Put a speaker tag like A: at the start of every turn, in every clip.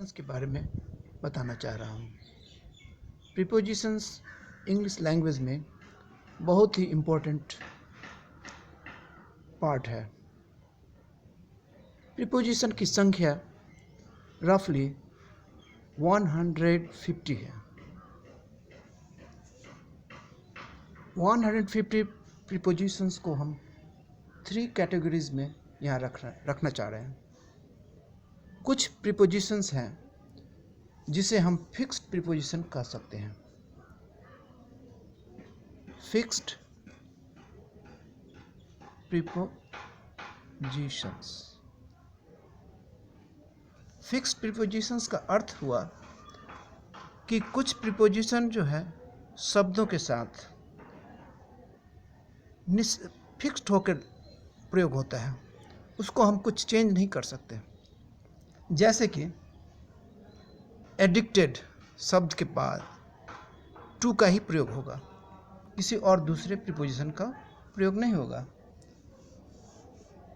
A: के बारे में बताना चाह रहा हूँ। प्रीपोजिशंस इंग्लिश लैंग्वेज में बहुत ही इम्पोर्टेंट पार्ट है। प्रीपोजिशन की संख्या रफली 150 है। 150 प्रीपोजिशंस को हम 3 कैटेगरीज में यहाँ रखना चाह रहे हैं। कुछ प्रीपोजिशंस हैं जिसे हम फिक्स्ड प्रीपोजिशन कह सकते हैं। Fixed prepositions. फिक्स्ड प्रीपोजिशंस का अर्थ हुआ कि कुछ प्रीपोजिशन जो है शब्दों के साथ फिक्स्ड होकर प्रयोग होता है, उसको हम कुछ चेंज नहीं कर सकते। जैसे कि एडिक्टेड शब्द के बाद टू का ही प्रयोग होगा, किसी और दूसरे प्रीपोजिशन का प्रयोग नहीं होगा।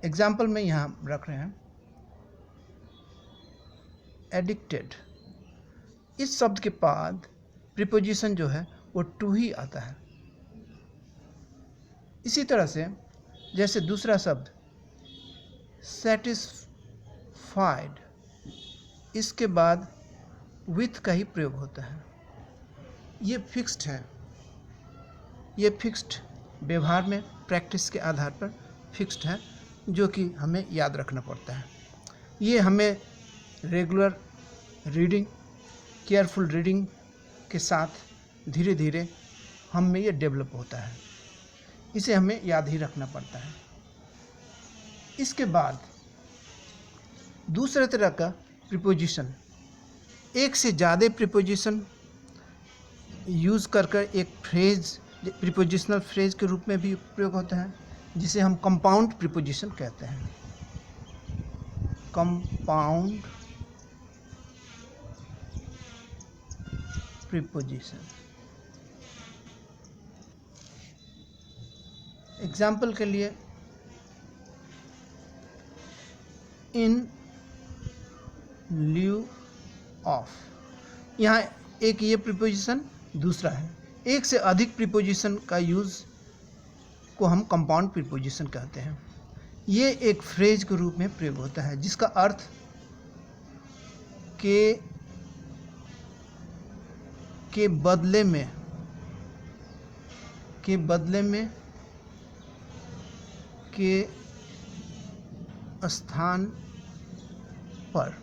A: एग्जाम्पल में यहाँ रख रहे हैं एडिक्टेड। इस शब्द के बाद प्रीपोजिशन जो है वो टू ही आता है। इसी तरह से जैसे दूसरा शब्द सेटिस्फाइड, इसके बाद विथ का ही प्रयोग होता है। ये फिक्स्ड है। ये फिक्स्ड व्यवहार में प्रैक्टिस के आधार पर फिक्स्ड है, जो कि हमें याद रखना पड़ता है। ये हमें रेगुलर रीडिंग, केयरफुल रीडिंग के साथ धीरे धीरे हम में ये डेवलप होता है। इसे हमें याद ही रखना पड़ता है। इसके बाद दूसरे तरह का प्रीपोजिशन, एक से ज़्यादा प्रीपोजिशन यूज़ कर एक फ्रेज, प्रीपोजिशनल फ्रेज के रूप में भी प्रयोग होता है, जिसे हम कंपाउंड प्रीपोजिशन कहते हैं। Compound preposition. एग्जाम्पल के लिए इन ल्यू ऑफ, यहाँ एक ये प्रीपोजिशन, दूसरा है। एक से अधिक प्रीपोजिशन का यूज़ को हम कंपाउंड प्रीपोजिशन कहते हैं। ये एक फ्रेज के रूप में प्रयोग होता है, जिसका अर्थ के बदले में के स्थान पर।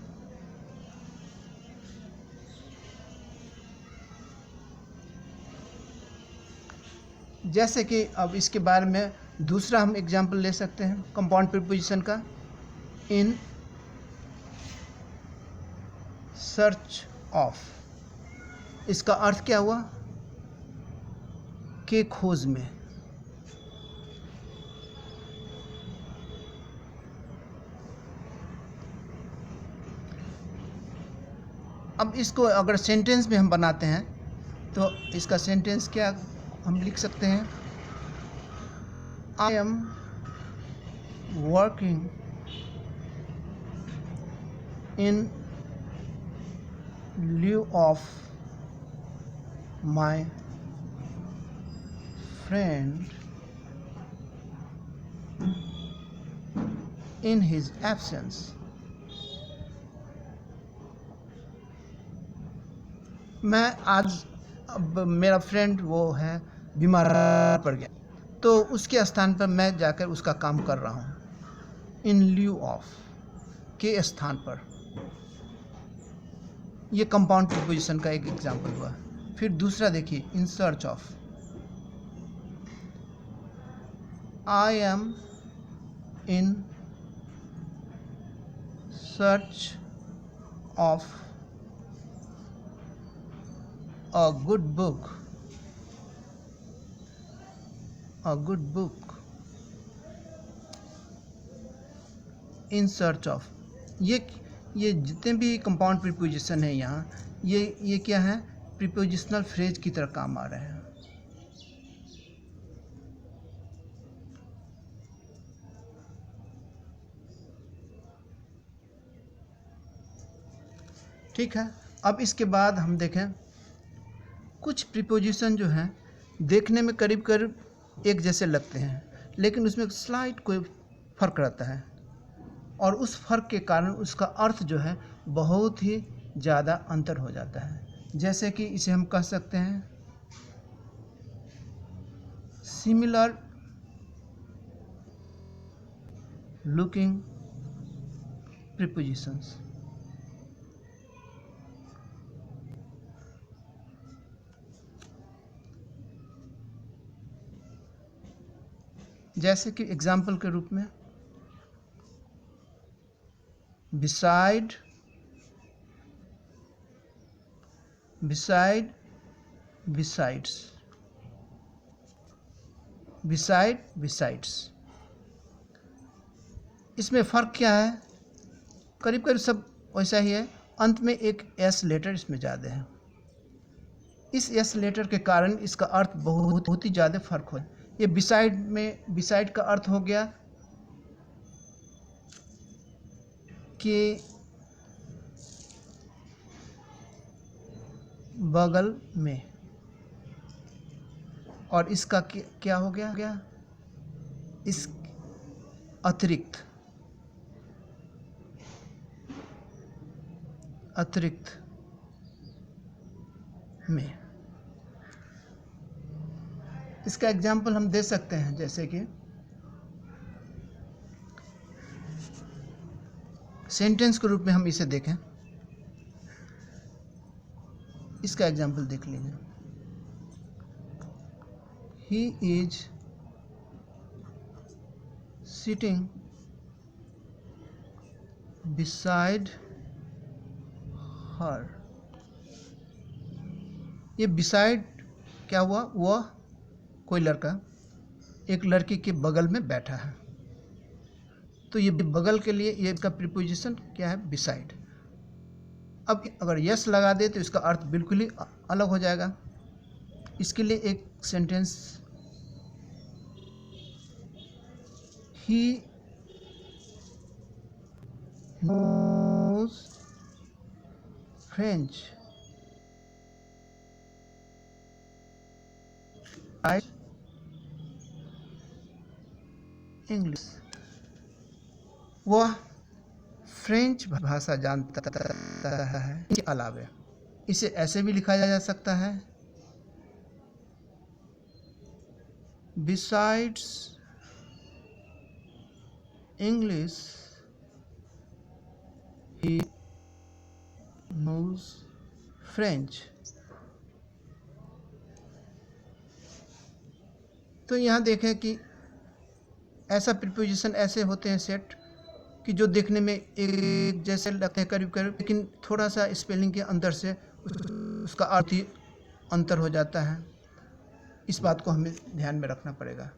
A: जैसे कि अब इसके बारे में दूसरा हम एग्जाम्पल ले सकते हैं कंपाउंड प्रीपोजिशन का, इन सर्च ऑफ। इसका अर्थ क्या हुआ? के खोज में। अब इसको अगर सेंटेंस में हम बनाते हैं तो इसका सेंटेंस क्या हम लिख सकते हैं? I am working in lieu of my friend in his absence। मैं आज, अब मेरा फ्रेंड वो है बीमार पड़ गया, तो उसके स्थान पर मैं जाकर उसका काम कर रहा हूँ। इन ल्यू ऑफ, के स्थान पर। ये कंपाउंड प्रीपोजिशन का एक एग्जाम्पल हुआ। फिर दूसरा देखिए, in search of. I am in search of a good book. A good book. In search of. ये जितने भी कंपाउंड प्रीपोजिशन है यहाँ, ये क्या है? प्रीपोजिशनल फ्रेज की तरह काम आ रहे हैं। ठीक है। अब इसके बाद हम देखें कुछ प्रीपोजिशन जो हैं देखने में करीब करीब एक जैसे लगते हैं, लेकिन उसमें स्लाइट कोई फ़र्क रहता है, और उस फ़र्क के कारण उसका अर्थ जो है बहुत ही ज़्यादा अंतर हो जाता है। जैसे कि इसे हम कह सकते हैं सिमिलर लुकिंग प्रीपोजिशंस। जैसे कि एग्जाम्पल के रूप में beside, beside, besides, beside, besides। इसमें फ़र्क क्या है? करीब करीब सब वैसा ही है, अंत में एक एस लेटर इसमें ज़्यादा है। इस एस लेटर के कारण इसका अर्थ बहुत ही ज़्यादा फर्क हो। ये बिसाइड में, बिसाइड का अर्थ हो गया कि बगल में, और इसका क्या हो गया? इस अतिरिक्त, अतिरिक्त में। इसका एग्जाम्पल हम दे सकते हैं, जैसे कि सेंटेंस के रूप में हम इसे देखें। इसका एग्जाम्पल देख लीजिए। He is sitting beside her. ये बिसाइड क्या हुआ? वह कोई लड़का एक लड़की के बगल में बैठा है, तो ये बगल के लिए ये इसका प्रीपोजिशन क्या है? बिसाइड। अब अगर यस लगा दे तो इसका अर्थ बिल्कुल ही अलग हो जाएगा। इसके लिए एक sentence, he knows French, English. वह फ्रेंच भाषा जानता है इसके अलावा। इसे ऐसे भी लिखा जा सकता है, besides English he knows French. तो यहाँ देखें कि ऐसा प्रीपोजिशन ऐसे होते हैं सेट कि जो देखने में एक जैसे लगते हैं करीब करीब, लेकिन थोड़ा सा स्पेलिंग के अंदर से उसका अर्थ ही अंतर हो जाता है। इस बात को हमें ध्यान में रखना पड़ेगा।